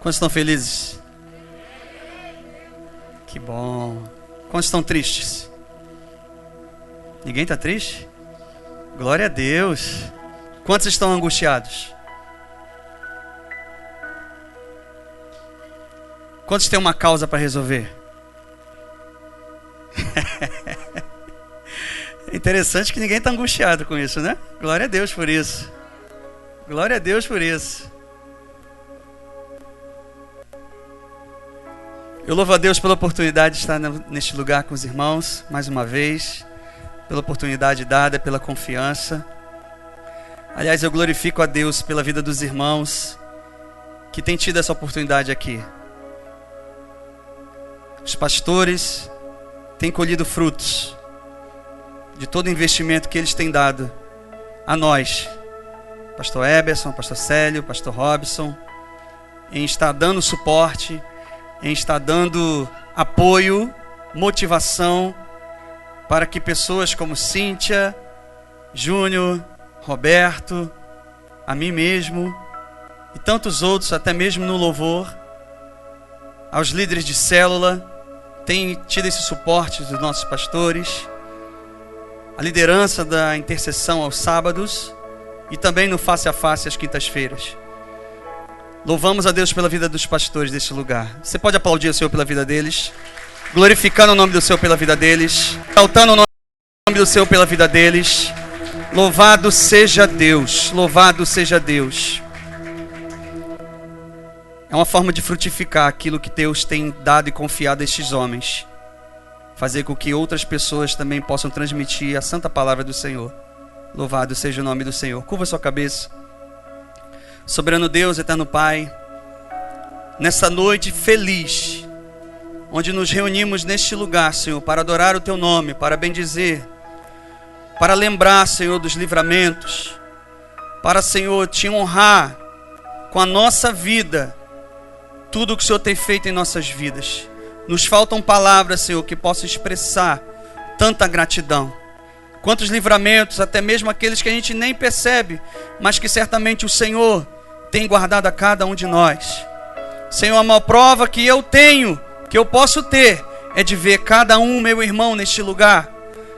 Quantos estão felizes? Que bom. Quantos estão tristes? Ninguém está triste? Glória a Deus. Quantos estão angustiados? Quantos têm uma causa para resolver? É interessante que ninguém está angustiado com isso, né? Glória a Deus por isso. Glória a Deus por isso. Eu louvo a Deus pela oportunidade de estar neste lugar com os irmãos, mais uma vez, pela oportunidade dada, pela confiança. Aliás, eu glorifico a Deus pela vida dos irmãos que têm tido essa oportunidade aqui. Os pastores têm colhido frutos de todo o investimento que eles têm dado a nós, pastor Eberson, pastor Célio, pastor Robson, em estar dando suporte, em estar dando apoio, motivação, para que pessoas como Cíntia, Júnior, Roberto, a mim mesmo e tantos outros, até mesmo no louvor, aos líderes de célula, tenham tido esse suporte dos nossos pastores, a liderança da intercessão aos sábados e também no face a face às quintas-feiras. Louvamos a Deus pela vida dos pastores deste lugar. Você pode aplaudir o Senhor pela vida deles, glorificando o nome do Senhor pela vida deles, exaltando o nome do Senhor pela vida deles. Louvado seja Deus, louvado seja Deus. É uma forma de frutificar aquilo que Deus tem dado e confiado a estes homens. Fazer com que outras pessoas também possam transmitir a santa palavra do Senhor. Louvado seja o nome do Senhor. Curva sua cabeça. Soberano Deus, eterno Pai, nessa noite feliz, onde nos reunimos neste lugar, Senhor, para adorar o Teu nome, para bendizer, para lembrar, Senhor, dos livramentos, para, Senhor, Te honrar com a nossa vida, tudo o que o Senhor tem feito em nossas vidas. Nos faltam palavras, Senhor, que possam expressar tanta gratidão. Quantos livramentos, até mesmo aqueles que a gente nem percebe, mas que certamente o Senhor tem guardado a cada um de nós. Senhor, a maior prova que eu tenho, que eu posso ter, é de ver cada um, meu irmão, neste lugar,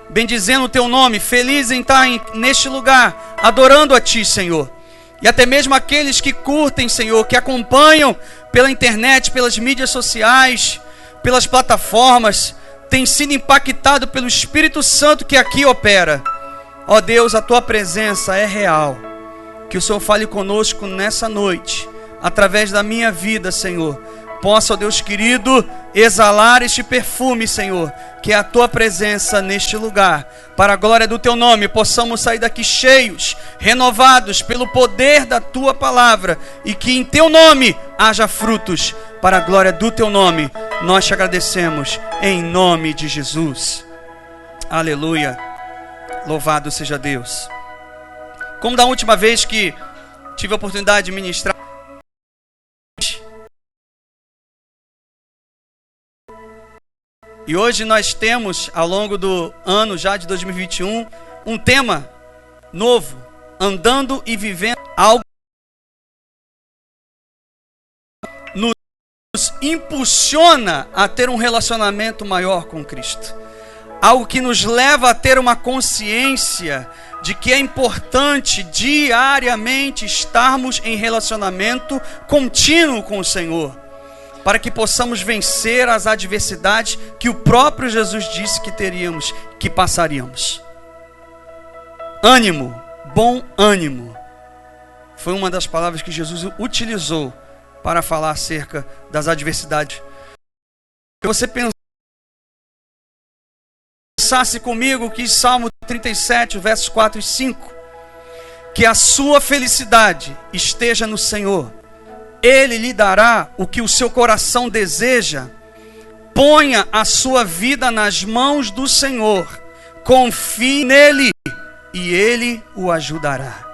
bendizendo o Teu nome, feliz em estar neste lugar, adorando a Ti, Senhor. E até mesmo aqueles que curtem, Senhor, que acompanham pela internet, pelas mídias sociais, pelas plataformas, têm sido impactados pelo Espírito Santo que aqui opera. Ó Deus, a Tua presença é real. Que o Senhor fale conosco nessa noite, através da minha vida, Senhor. Possa, ó Deus querido, exalar este perfume, Senhor, que é a Tua presença neste lugar. Para a glória do Teu nome, possamos sair daqui cheios, renovados pelo poder da Tua palavra. E que em Teu nome haja frutos. Para a glória do Teu nome, nós Te agradecemos, em nome de Jesus. Aleluia. Louvado seja Deus. Como da última vez que tive a oportunidade de ministrar, e hoje nós temos, ao longo do ano já de 2021, um tema novo, andando e vivendo algo que nos impulsiona a ter um relacionamento maior com Cristo. Algo que nos leva a ter uma consciência de que é importante diariamente estarmos em relacionamento contínuo com o Senhor, para que possamos vencer as adversidades que o próprio Jesus disse que teríamos, que passaríamos. Ânimo, bom ânimo, foi uma das palavras que Jesus utilizou para falar acerca das adversidades. Você pensasse comigo que Salmo 37, versos 4 e 5, que a sua felicidade esteja no Senhor. Ele lhe dará o que o seu coração deseja. Ponha a sua vida nas mãos do Senhor. Confie nele e Ele o ajudará.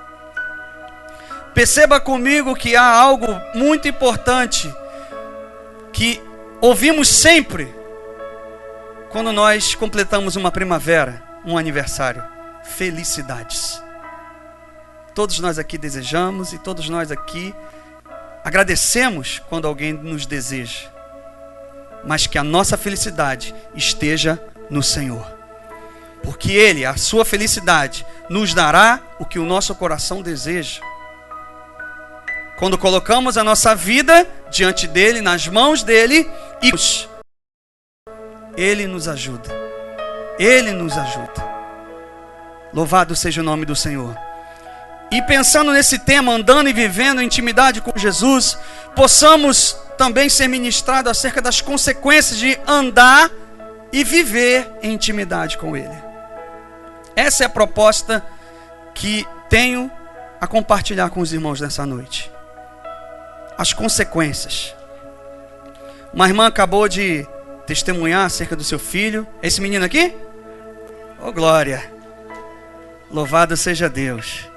Perceba comigo que há algo muito importante que ouvimos sempre quando nós completamos uma primavera, um aniversário. Felicidades. Todos nós aqui desejamos e todos nós aqui agradecemos quando alguém nos deseja, mas que a nossa felicidade esteja no Senhor. Porque Ele, a sua felicidade, nos dará o que o nosso coração deseja. Quando colocamos a nossa vida diante dEle, nas mãos dEle, e Ele nos ajuda. Ele nos ajuda. Louvado seja o nome do Senhor. E pensando nesse tema, andando e vivendo em intimidade com Jesus, possamos também ser ministrados acerca das consequências de andar e viver em intimidade com Ele. Essa é a proposta que tenho a compartilhar com os irmãos nessa noite. As consequências. Uma irmã acabou de testemunhar acerca do seu filho. Esse menino aqui? Oh, glória! Louvado seja Deus.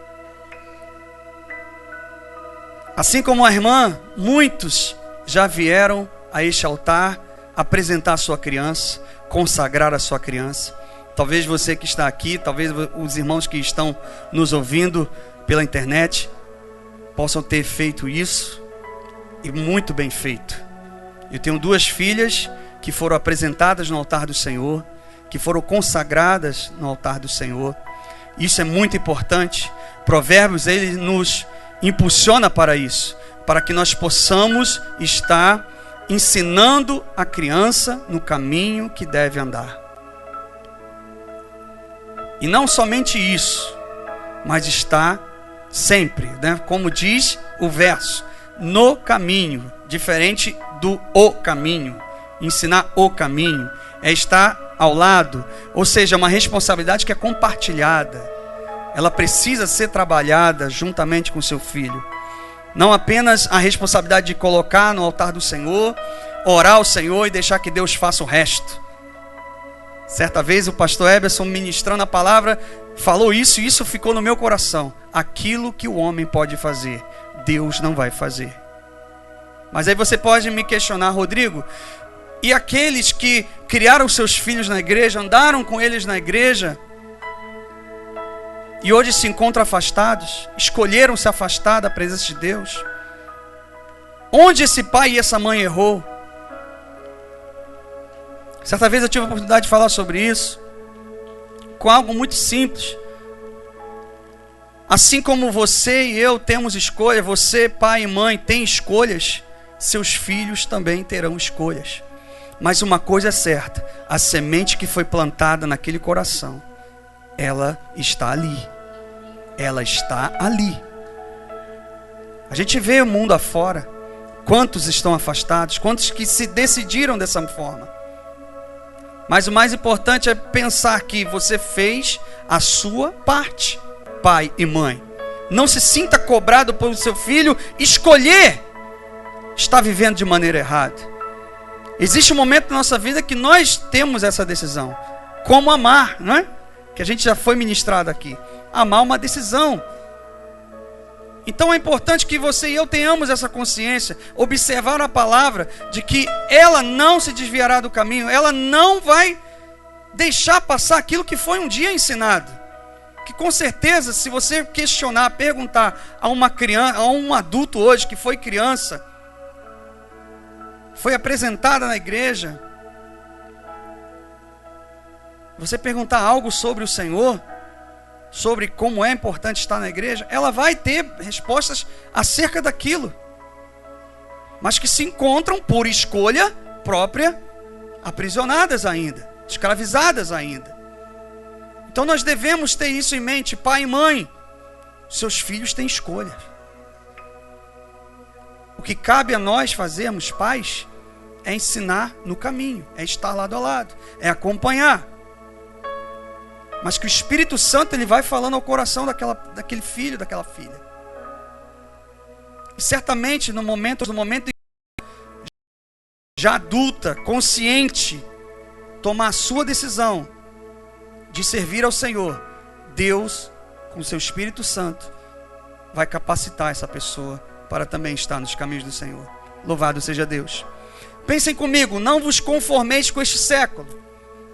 Assim como a irmã, muitos já vieram a este altar apresentar a sua criança, consagrar a sua criança. Talvez você que está aqui, talvez os irmãos que estão nos ouvindo pela internet possam ter feito isso, e muito bem feito. Eu tenho 2 filhas que foram apresentadas no altar do Senhor, que foram consagradas no altar do Senhor. Isso é muito importante. Provérbios, ele nos impulsiona para isso, para que nós possamos estar ensinando a criança no caminho que deve andar. E não somente isso, mas está sempre, né? Como diz o verso, no caminho, diferente do o caminho. Ensinar o caminho é estar ao lado, ou seja, uma responsabilidade que é compartilhada. Ela precisa ser trabalhada juntamente com seu filho. Não apenas a responsabilidade de colocar no altar do Senhor, orar ao Senhor e deixar que Deus faça o resto. Certa vez o pastor Eberson, ministrando a palavra, falou isso, e isso ficou no meu coração. Aquilo que o homem pode fazer, Deus não vai fazer. Mas aí você pode me questionar, Rodrigo, e aqueles que criaram seus filhos na igreja, andaram com eles na igreja, e hoje se encontram afastados, escolheram se afastar da presença de Deus? Onde esse pai e essa mãe errou? Certa vez eu tive a oportunidade de falar sobre isso, com algo muito simples. Assim como você e eu temos escolha, você, pai e mãe, tem escolhas, seus filhos também terão escolhas. Mas uma coisa é certa, a semente que foi plantada naquele coração, ela está ali. Ela está ali. A gente vê o mundo afora, quantos estão afastados, quantos que se decidiram dessa forma. Mas o mais importante é pensar que você fez a sua parte, pai e mãe. Não se sinta cobrado pelo seu filho escolher estar vivendo de maneira errada. Existe um momento na nossa vida que nós temos essa decisão. Como amar, não é? Que a gente já foi ministrado aqui. Amar é uma decisão. Então é importante que você e eu tenhamos essa consciência, observar a palavra de que ela não se desviará do caminho, ela não vai deixar passar aquilo que foi um dia ensinado. Que com certeza, se você questionar, perguntar a uma criança, a um adulto hoje que foi criança, foi apresentada na igreja, você perguntar algo sobre o Senhor, sobre como é importante estar na igreja, ela vai ter respostas acerca daquilo, mas que se encontram por escolha própria, aprisionadas ainda, escravizadas ainda. Então nós devemos ter isso em mente, pai e mãe, seus filhos têm escolha. O que cabe a nós fazermos, pais, é ensinar no caminho, é estar lado a lado, é acompanhar. Mas que o Espírito Santo ele vai falando ao coração daquele filho, daquela filha. E certamente no momento já adulta, consciente, tomar a sua decisão de servir ao Senhor, Deus, com o seu Espírito Santo, vai capacitar essa pessoa para também estar nos caminhos do Senhor. Louvado seja Deus. Pensem comigo, não vos conformeis com este século,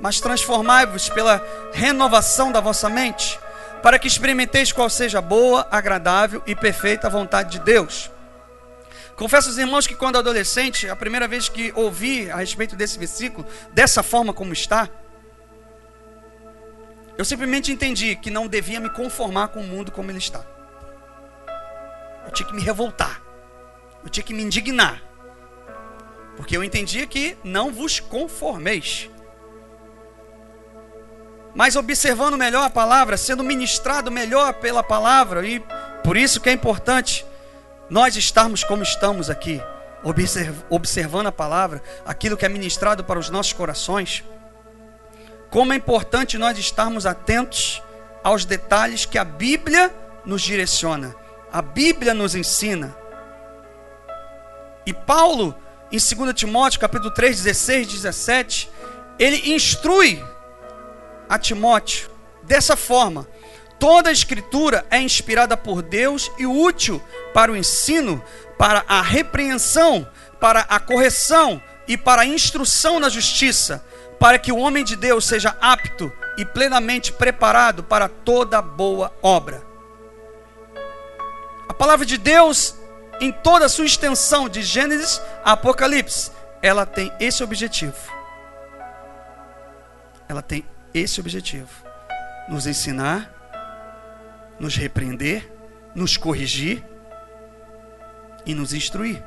mas transformai-vos pela renovação da vossa mente, para que experimenteis qual seja a boa, agradável e perfeita vontade de Deus. Confesso aos irmãos que quando adolescente, a primeira vez que ouvi a respeito desse versículo, dessa forma como está, eu simplesmente entendi que não devia me conformar com o mundo como ele está. Eu tinha que me revoltar. Eu tinha que me indignar. Porque eu entendia que não vos conformeis. Mas observando melhor a palavra, sendo ministrado melhor pela palavra, e por isso que é importante nós estarmos como estamos aqui, observando a palavra, aquilo que é ministrado para os nossos corações. Como é importante nós estarmos atentos aos detalhes que a Bíblia nos direciona, a Bíblia nos ensina. E Paulo, em 2 Timóteo, capítulo 3, 16, 17, ele instrui a Timóteo dessa forma: toda a escritura é inspirada por Deus e útil para o ensino, para a repreensão, para a correção e para a instrução na justiça, para que o homem de Deus seja apto e plenamente preparado para toda boa obra. A palavra de Deus, em toda a sua extensão, de Gênesis a Apocalipse, ela tem esse objetivo. Ela tem esse objetivo: nos ensinar, nos repreender, nos corrigir e nos instruir.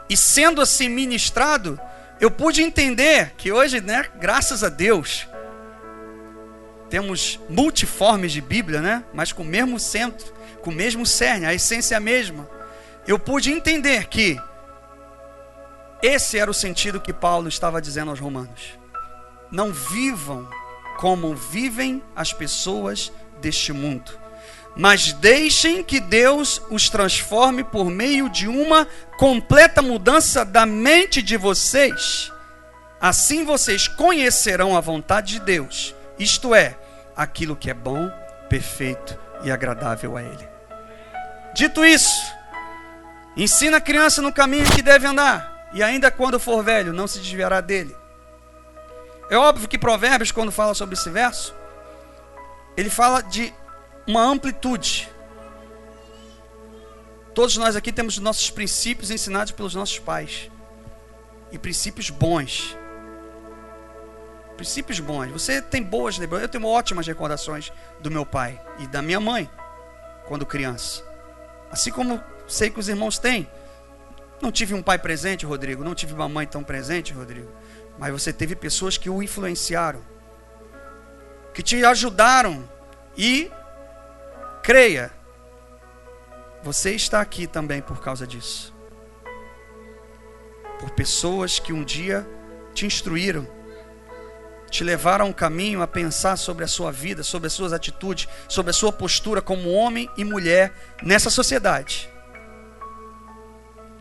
E sendo assim ministrado, eu pude entender que hoje, graças a Deus, temos multiformes de Bíblia, mas com o mesmo centro, com o mesmo cerne, a essência é a mesma. Eu pude entender que esse era o sentido que Paulo estava dizendo aos romanos: não vivam como vivem as pessoas deste mundo, mas deixem que Deus os transforme por meio de uma completa mudança da mente de vocês. Assim vocês conhecerão a vontade de Deus, isto é, aquilo que é bom, perfeito e agradável a Ele. Dito isso, ensina a criança no caminho que deve andar, e ainda quando for velho, não se desviará dele. É óbvio que Provérbios, quando fala sobre esse verso, ele fala de uma amplitude. Todos nós aqui temos os nossos princípios ensinados pelos nossos pais, e princípios bons. Princípios bons. Você tem boas lembranças. Eu tenho ótimas recordações do meu pai e da minha mãe quando criança. Assim como sei que os irmãos têm. Não tive um pai presente, Rodrigo. Não tive uma mãe tão presente, Rodrigo. Mas você teve pessoas que o influenciaram, que te ajudaram. E creia, você está aqui também por causa disso. Por pessoas que um dia te instruíram, te levaram a um caminho a pensar sobre a sua vida, sobre as suas atitudes, sobre a sua postura como homem e mulher nessa sociedade.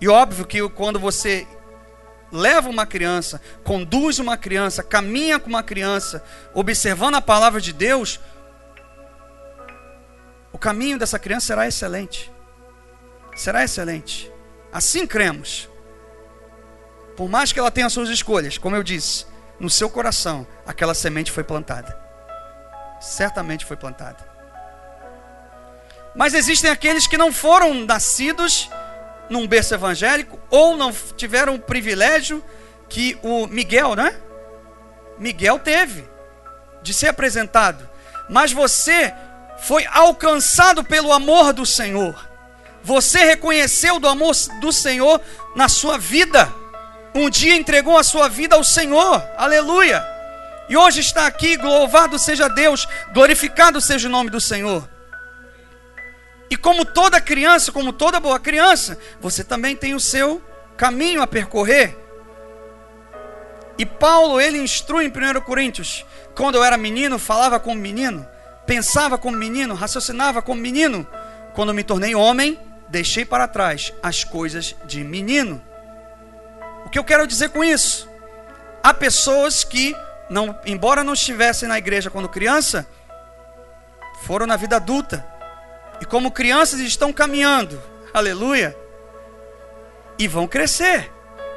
E óbvio que quando você leva uma criança, conduz uma criança, caminha com uma criança, observando a palavra de Deus, o caminho dessa criança será excelente. Será excelente. Assim cremos. Por mais que ela tenha suas escolhas, como eu disse, no seu coração, aquela semente foi plantada. Certamente foi plantada. Mas existem aqueles que não foram nascidos num berço evangélico, ou não tiveram o privilégio que o Miguel, Miguel teve, de ser apresentado. Mas você foi alcançado pelo amor do Senhor. Você reconheceu do amor do Senhor na sua vida. Um dia entregou a sua vida ao Senhor, aleluia, e hoje está aqui. Louvado seja Deus, glorificado seja o nome do Senhor. E como toda criança, como toda boa criança, você também tem o seu caminho a percorrer. E Paulo, ele instrui em 1 Coríntios: quando eu era menino, falava como menino, pensava como menino, raciocinava como menino. Quando me tornei homem, deixei para trás as coisas de menino. O que eu quero dizer com isso? Há pessoas que, embora não estivessem na igreja quando criança, foram na vida adulta, e como crianças estão caminhando, aleluia, e vão crescer,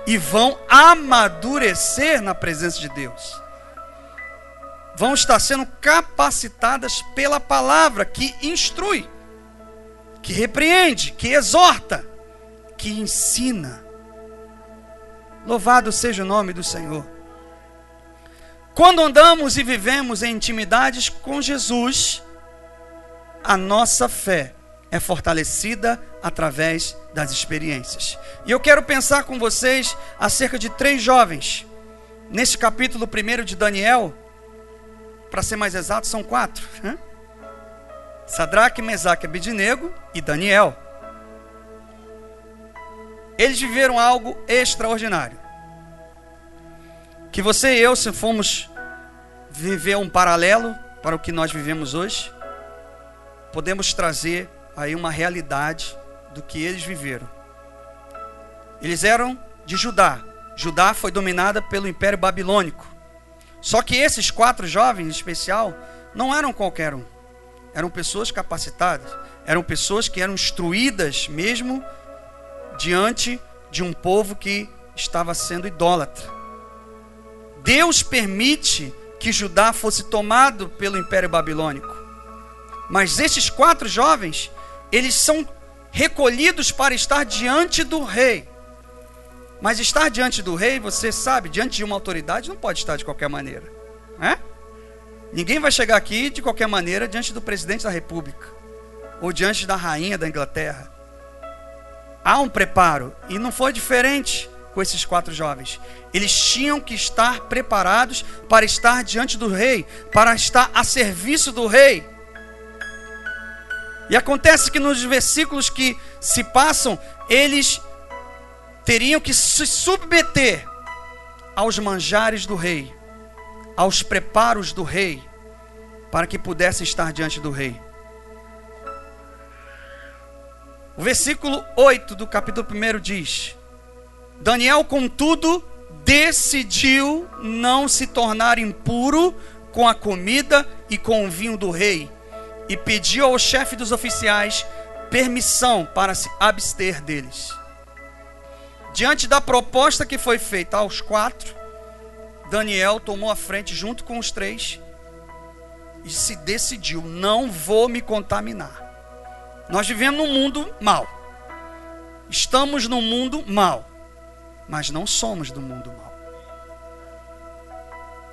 e vão amadurecer na presença de Deus. Vão estar sendo capacitadas pela palavra que instrui, que repreende, que exorta, que ensina. Louvado seja o nome do Senhor. Quando andamos e vivemos em intimidades com Jesus, a nossa fé é fortalecida através das experiências. E eu quero pensar com vocês acerca de 3 jovens. Neste capítulo 1 de Daniel, para ser mais exato, são 4. Sadraque, Mesaque, Abednego e Daniel. Eles viveram algo extraordinário. Que você e eu, se formos viver um paralelo para o que nós vivemos hoje, podemos trazer aí uma realidade do que eles viveram. Eles eram de Judá. Judá foi dominada pelo Império Babilônico. Só que esses 4 jovens em especial não eram qualquer um. Eram pessoas capacitadas. Eram pessoas que eram instruídas mesmo diante de um povo que estava sendo idólatra. Deus permite que Judá fosse tomado pelo Império Babilônico. Mas esses 4 jovens, eles são recolhidos para estar diante do rei. Mas estar diante do rei, você sabe, diante de uma autoridade, não pode estar de qualquer maneira. Ninguém vai chegar aqui de qualquer maneira diante do presidente da república, ou diante da rainha da Inglaterra. Há um preparo, e não foi diferente com esses 4 jovens. Eles tinham que estar preparados para estar diante do rei, para estar a serviço do rei. E acontece que nos versículos que se passam, eles teriam que se submeter aos manjares do rei, aos preparos do rei, para que pudessem estar diante do rei. O versículo 8 do capítulo 1 diz: Daniel, contudo, decidiu não se tornar impuro com a comida e com o vinho do rei, e pediu ao chefe dos oficiais permissão para se abster deles. Diante da proposta que foi feita aos 4, Daniel tomou a frente junto com os 3 e se decidiu: não vou me contaminar. Nós vivemos num mundo mau. Estamos num mundo mau, mas não somos do mundo mau.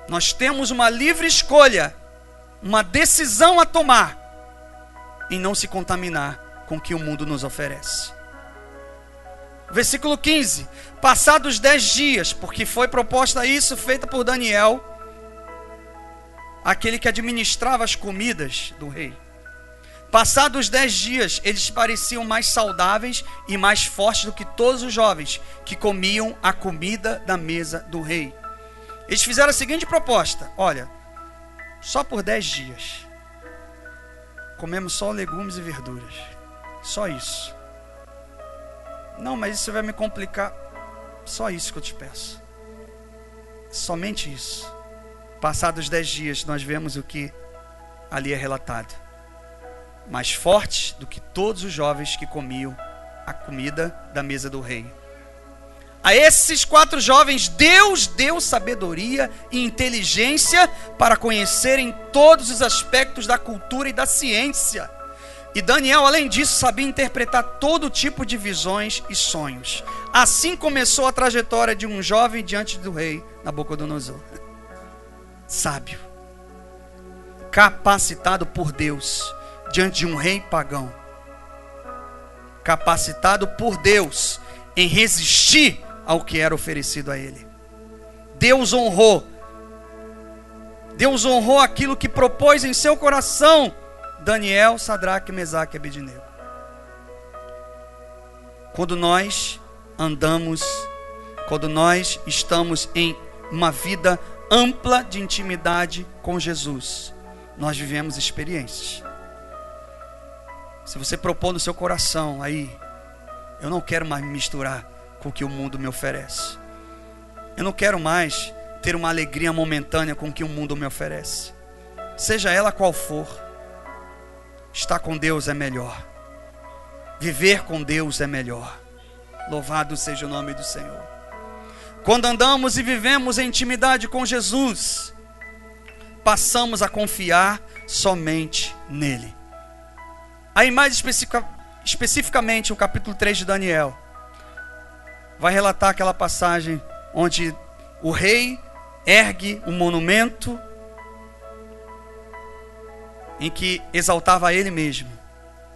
Nós temos uma livre escolha, uma decisão a tomar em não se contaminar com o que o mundo nos oferece. Versículo 15: passados 10 dias, porque foi proposta isso feita por Daniel, aquele que administrava as comidas do rei. Passados 10 dias, eles pareciam mais saudáveis e mais fortes do que todos os jovens que comiam a comida da mesa do rei. Eles fizeram a seguinte proposta: olha, só por 10 dias comemos só legumes e verduras, só isso. Não, mas isso vai me complicar. Só isso que eu te peço, somente isso. Passados 10 dias, nós vemos o que ali é relatado: mais fortes do que todos os jovens que comiam a comida da mesa do rei. A esses 4 jovens, Deus deu sabedoria e inteligência para conhecerem todos os aspectos da cultura e da ciência. E Daniel, além disso, sabia interpretar todo tipo de visões e sonhos. Assim começou a trajetória de um jovem diante do rei Nabucodonosor. Sábio, capacitado por Deus diante de um rei pagão, capacitado por Deus em resistir ao que era oferecido a ele. Deus honrou aquilo que propôs em seu coração Daniel, Sadraque, Mesaque e Abednego. Quando nós estamos em uma vida ampla de intimidade com Jesus, nós vivemos experiências. Se você propor no seu coração aí: eu não quero mais me misturar com o que o mundo me oferece, eu não quero mais ter uma alegria momentânea com o que o mundo me oferece, seja ela qual for, estar com Deus é melhor, viver com Deus é melhor. Louvado seja o nome do Senhor. Quando andamos e vivemos em intimidade com Jesus, passamos a confiar somente nele. Aí mais especificamente o capítulo 3 de Daniel, vai relatar aquela passagem onde o rei ergue um monumento em que exaltava a ele mesmo,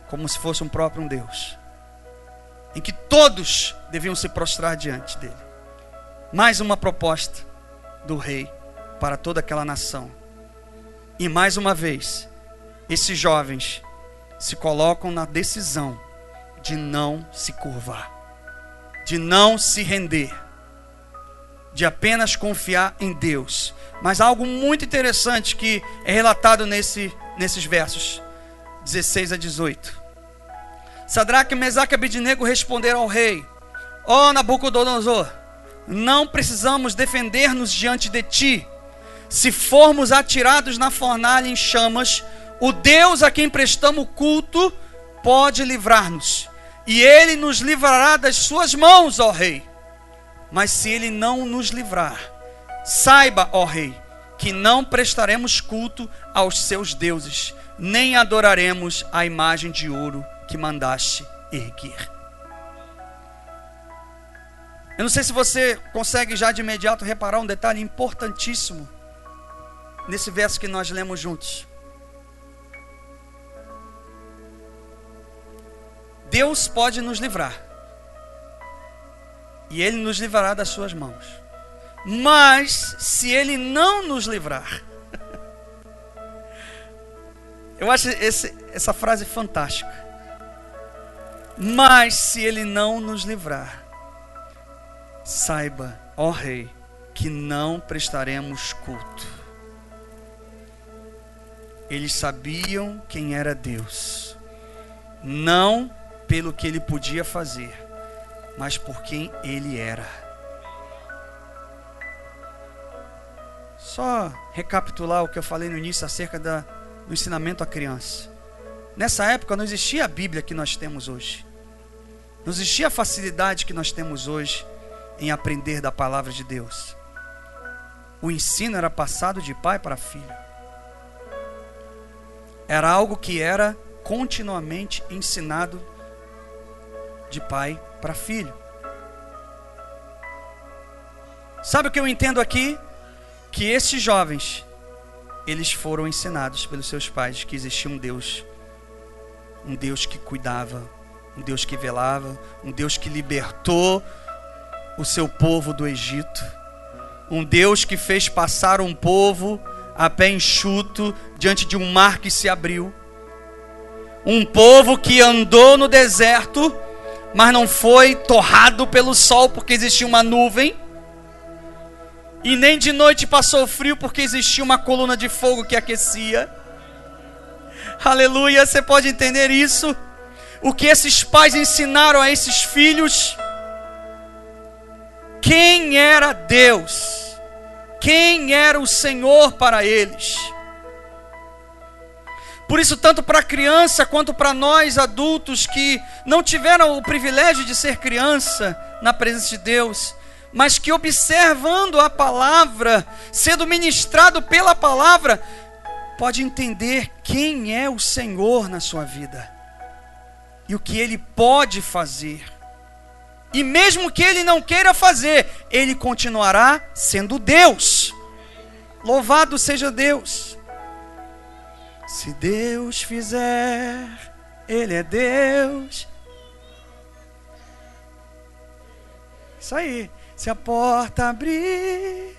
como se fosse um próprio Deus, em que todos deviam se prostrar diante dele. Mais uma proposta do rei para toda aquela nação. E mais uma vez, esses jovens se colocam na decisão de não se curvar, de não se render, de apenas confiar em Deus. Mas há algo muito interessante que é relatado nesses versos 16 a 18. Sadraque, Mesaque e Abednego responderam ao rei: ó Nabucodonosor, não precisamos defender-nos diante de ti. Se formos atirados na fornalha em chamas, o Deus a quem prestamos culto pode livrar-nos, e ele nos livrará das suas mãos, ó rei. Mas se ele não nos livrar, saiba, ó rei, que não prestaremos culto aos seus deuses, nem adoraremos a imagem de ouro que mandaste erguer. Eu não sei se você consegue já de imediato reparar um detalhe importantíssimo nesse verso que nós lemos juntos. Deus pode nos livrar, e Ele nos livrará das suas mãos. Mas se Ele não nos livrar, eu acho essa frase fantástica. Mas se Ele não nos livrar, saiba, ó rei, que não prestaremos culto. Eles sabiam quem era Deus, não pelo que Ele podia fazer, mas por quem Ele era. Só recapitular o que eu falei no início acerca do ensinamento à criança. Nessa época não existia a Bíblia que nós temos hoje. Não existia a facilidade que nós temos hoje em aprender da palavra de Deus. O ensino era passado de pai para filho. Era algo que era continuamente ensinado de pai para filho. Sabe o que eu entendo aqui? Que esses jovens, eles foram ensinados pelos seus pais que existia um Deus que cuidava, um Deus que velava, um Deus que libertou o seu povo do Egito, um Deus que fez passar um povo a pé enxuto diante de um mar que se abriu, um povo que andou no deserto, mas não foi torrado pelo sol porque existia uma nuvem, e nem de noite passou frio porque existia uma coluna de fogo que aquecia. Aleluia, você pode entender isso? O que esses pais ensinaram a esses filhos? Quem era Deus? Quem era o Senhor para eles? Por isso, tanto para a criança quanto para nós adultos que não tiveram o privilégio de ser criança na presença de Deus, mas que observando a palavra, sendo ministrado pela palavra, pode entender quem é o Senhor na sua vida e o que Ele pode fazer. E mesmo que Ele não queira fazer, Ele continuará sendo Deus. Louvado seja Deus. Se Deus fizer, Ele é Deus. Isso aí. Se a porta abrir,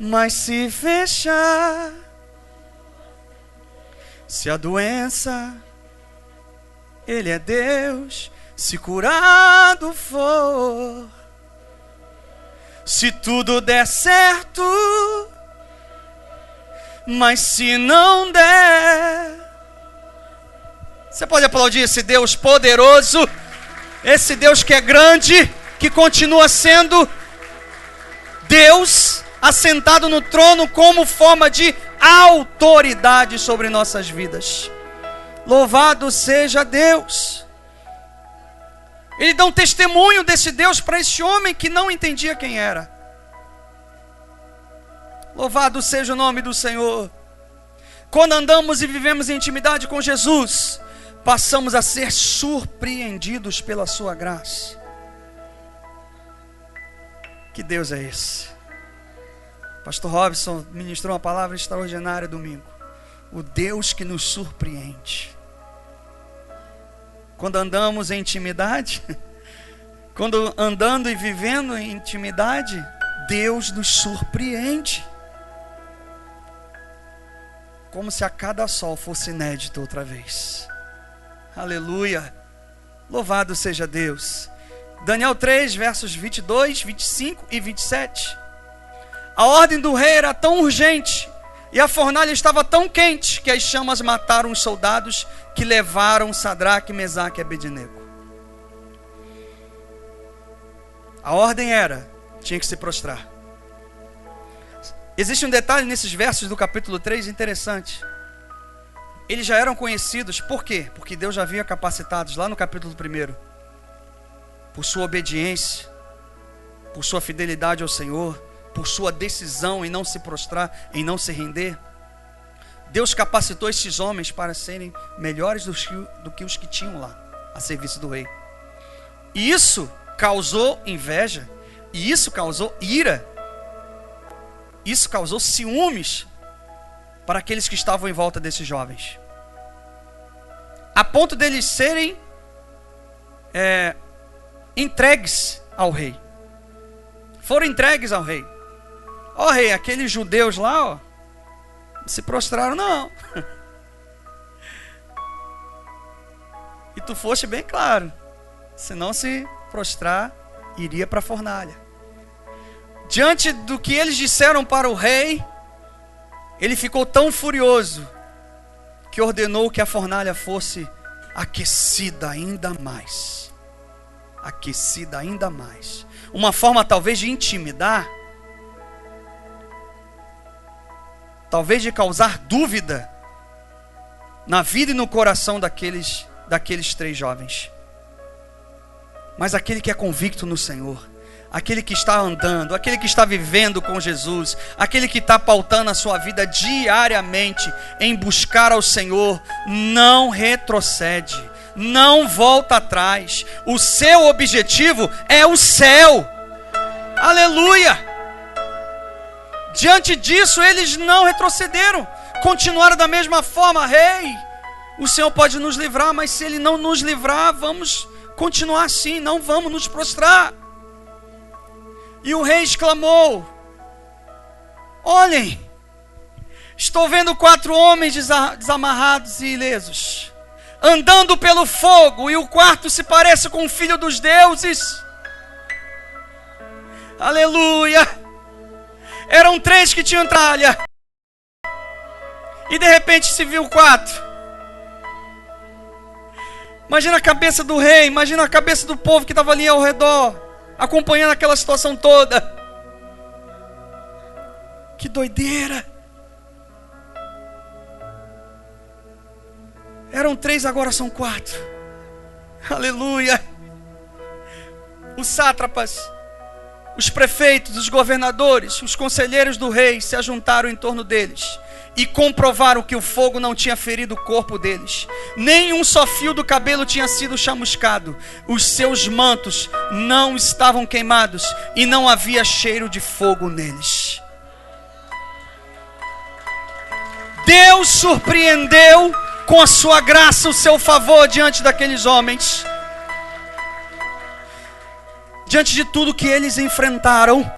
mas se fechar, se a doença, Ele é Deus. Se curado for, se tudo der certo, mas se não der, você pode aplaudir esse Deus poderoso, esse Deus que é grande, que continua sendo Deus assentado no trono como forma de autoridade sobre nossas vidas. Louvado seja Deus. Ele dá um testemunho desse Deus para esse homem que não entendia quem era. Louvado seja o nome do Senhor. Quando andamos e vivemos em intimidade com Jesus, passamos a ser surpreendidos pela sua graça. Que Deus é esse? Pastor Robson ministrou uma palavra extraordinária domingo. O Deus que nos surpreende. Quando andamos em intimidade, quando andando e vivendo em intimidade, Deus nos surpreende. Como se a cada sol fosse inédito outra vez. Aleluia. Louvado seja Deus. Daniel 3, versos 22, 25 e 27. A ordem do rei era tão urgente e a fornalha estava tão quente que as chamas mataram os soldados que levaram Sadraque, Mesaque e Abednego. A ordem era, tinha que se prostrar. Existe um detalhe nesses versos do capítulo 3 interessante. Eles já eram conhecidos, por quê? Porque Deus já havia capacitados lá no capítulo 1, por sua obediência, por sua fidelidade ao Senhor, por sua decisão em não se prostrar, em não se render. Deus capacitou esses homens para serem melhores do que os que tinham lá, a serviço do rei. E isso causou inveja, e isso causou ira, isso causou ciúmes para aqueles que estavam em volta desses jovens, a ponto deles serem entregues ao rei. Foram entregues ao rei. Ó rei, aqueles judeus lá, ó, se prostraram, não. E tu foste bem claro, se não se prostrar, iria para a fornalha. Diante do que eles disseram para o rei, ele ficou tão furioso que ordenou que a fornalha fosse aquecida ainda mais. Aquecida ainda mais. Uma forma talvez de intimidar, talvez de causar dúvida na vida e no coração daqueles 3 jovens. Mas aquele que é convicto no Senhor, aquele que está andando, aquele que está vivendo com Jesus, aquele que está pautando a sua vida diariamente em buscar ao Senhor, não retrocede, não volta atrás. O seu objetivo é o céu. Aleluia! Diante disso, eles não retrocederam, continuaram da mesma forma. Rei, o Senhor pode nos livrar, mas se Ele não nos livrar, vamos continuar assim, não vamos nos prostrar. E o rei exclamou: olhem, estou vendo 4 homens desamarrados e ilesos, andando pelo fogo, e o quarto se parece com o filho dos deuses. Aleluia! Eram 3 que tinham tralha, e de repente se viu 4. Imagina a cabeça do rei, imagina a cabeça do povo que estava ali ao redor, acompanhando aquela situação toda. Que doideira! Eram 3, agora são 4. Aleluia! Os sátrapas, os prefeitos, os governadores, os conselheiros do rei se ajuntaram em torno deles e comprovaram que o fogo não tinha ferido o corpo deles. Nem um só fio do cabelo tinha sido chamuscado. Os seus mantos não estavam queimados e não havia cheiro de fogo neles. Deus surpreendeu com a sua graça, o seu favor diante daqueles homens. Diante de tudo que eles enfrentaram,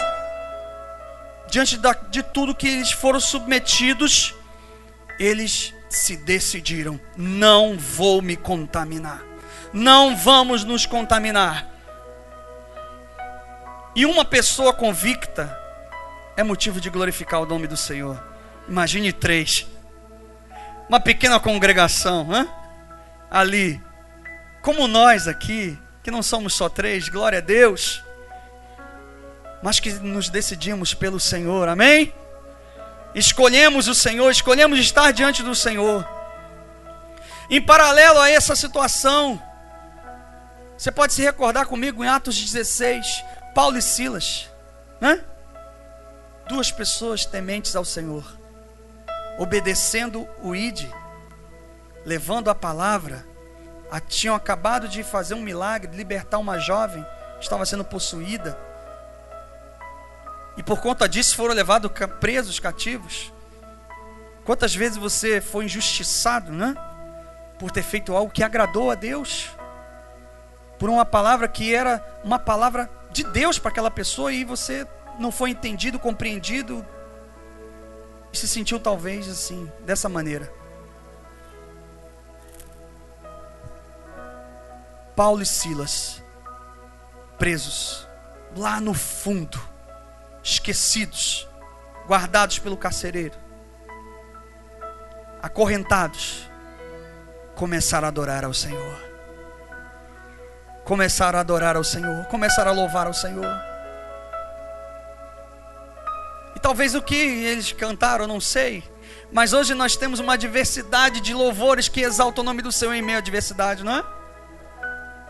diante de tudo que eles foram submetidos, eles se decidiram: não vou me contaminar, não vamos nos contaminar. E uma pessoa convicta é motivo de glorificar o nome do Senhor. Imagine 3, uma pequena congregação, ali, como nós aqui, que não somos só 3, glória a Deus, mas que nos decidimos pelo Senhor, amém? Escolhemos o Senhor, escolhemos estar diante do Senhor. Em paralelo a essa situação, você pode se recordar comigo em Atos 16, Paulo e Silas, 2 pessoas tementes ao Senhor, obedecendo o ID, levando a palavra, Tinham acabado de fazer um milagre, de libertar uma jovem que estava sendo possuída. E por conta disso foram levados presos, cativos. Quantas vezes você foi injustiçado, né? Por ter feito algo que agradou a Deus. Por uma palavra que era uma palavra de Deus para aquela pessoa e você não foi entendido, compreendido. E se sentiu talvez assim, dessa maneira. Paulo e Silas, presos, lá no fundo, esquecidos, guardados pelo carcereiro, acorrentados, começaram a adorar ao Senhor. Começaram a adorar ao Senhor, começaram a louvar ao Senhor. E talvez o que eles cantaram, eu não sei, mas hoje nós temos uma diversidade de louvores que exaltam o nome do Senhor em meio à diversidade, não é?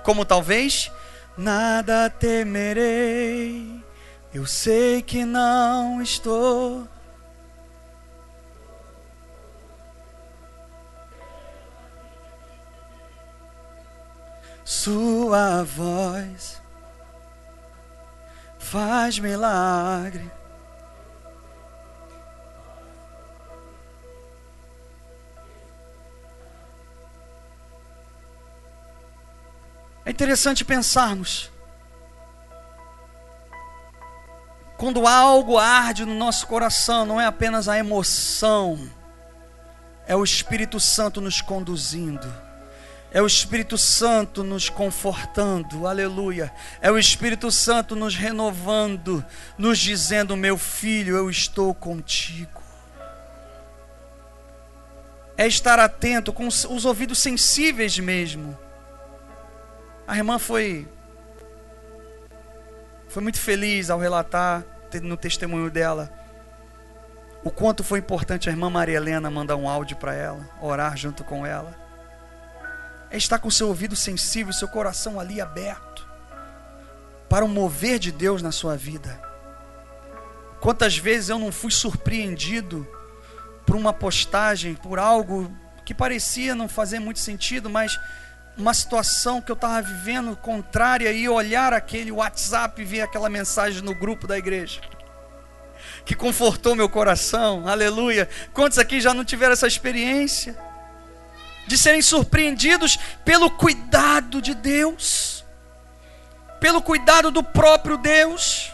Como talvez, nada temerei, eu sei que não estou. Sua voz faz milagre. É interessante pensarmos, quando algo arde no nosso coração, não é apenas a emoção, é o Espírito Santo nos conduzindo, é o Espírito Santo nos confortando, aleluia, é o Espírito Santo nos renovando, nos dizendo: meu filho, eu estou contigo. É estar atento, com os ouvidos sensíveis mesmo. A irmã foi muito feliz ao relatar no testemunho dela o quanto foi importante a irmã Maria Helena mandar um áudio para ela, orar junto com ela. É estar com seu ouvido sensível, seu coração ali aberto para o mover de Deus na sua vida. Quantas vezes eu não fui surpreendido por uma postagem, por algo que parecia não fazer muito sentido, mas uma situação que eu estava vivendo contrária, e olhar aquele WhatsApp e ver aquela mensagem no grupo da igreja, que confortou meu coração, aleluia. Quantos aqui já não tiveram essa experiência? De serem surpreendidos pelo cuidado de Deus, pelo cuidado do próprio Deus,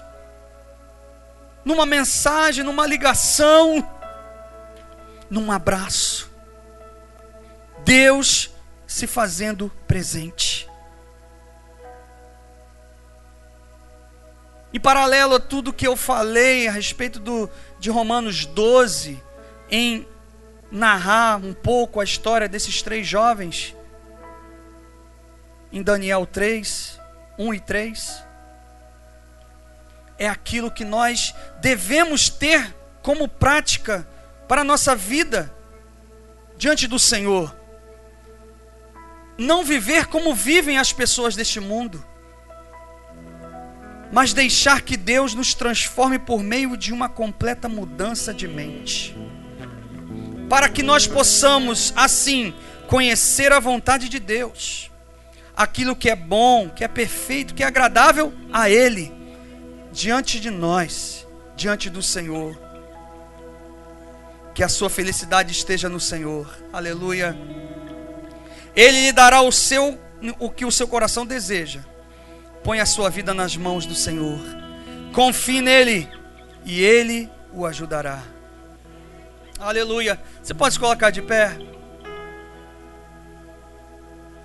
numa mensagem, numa ligação, num abraço. Deus se fazendo presente. Em paralelo a tudo que eu falei a respeito de Romanos 12, em narrar um pouco a história desses 3 jovens, em Daniel 3, 1 e 3, é aquilo que nós devemos ter como prática para a nossa vida diante do Senhor. Não viver como vivem as pessoas deste mundo, mas deixar que Deus nos transforme por meio de uma completa mudança de mente, para que nós possamos assim conhecer a vontade de Deus, aquilo que é bom, que é perfeito, que é agradável a Ele, diante de nós, diante do Senhor. Que a sua felicidade esteja no Senhor, aleluia. Ele lhe dará o que o seu coração deseja. Põe a sua vida nas mãos do Senhor, confie nele e Ele o ajudará. Aleluia. Você pode se colocar de pé?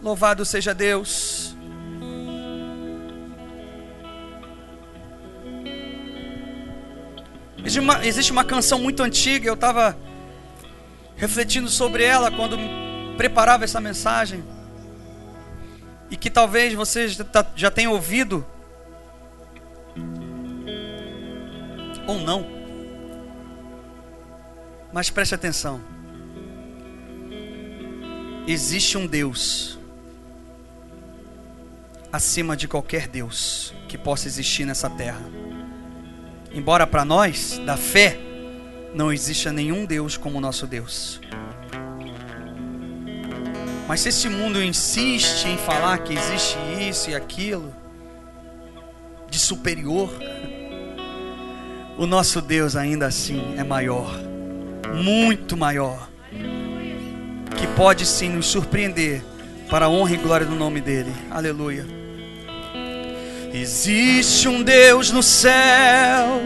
Louvado seja Deus. Existe uma canção muito antiga, eu estava refletindo sobre ela quando preparava essa mensagem, e que talvez você já tenha ouvido ou não, mas preste atenção. Existe um Deus acima de qualquer Deus que possa existir nessa terra. Embora para nós, da fé, não exista nenhum Deus como o nosso Deus. Mas se esse mundo insiste em falar que existe isso e aquilo de superior, o nosso Deus ainda assim é maior, muito maior, que pode sim nos surpreender para a honra e glória do nome dele. Aleluia. Existe um Deus no céu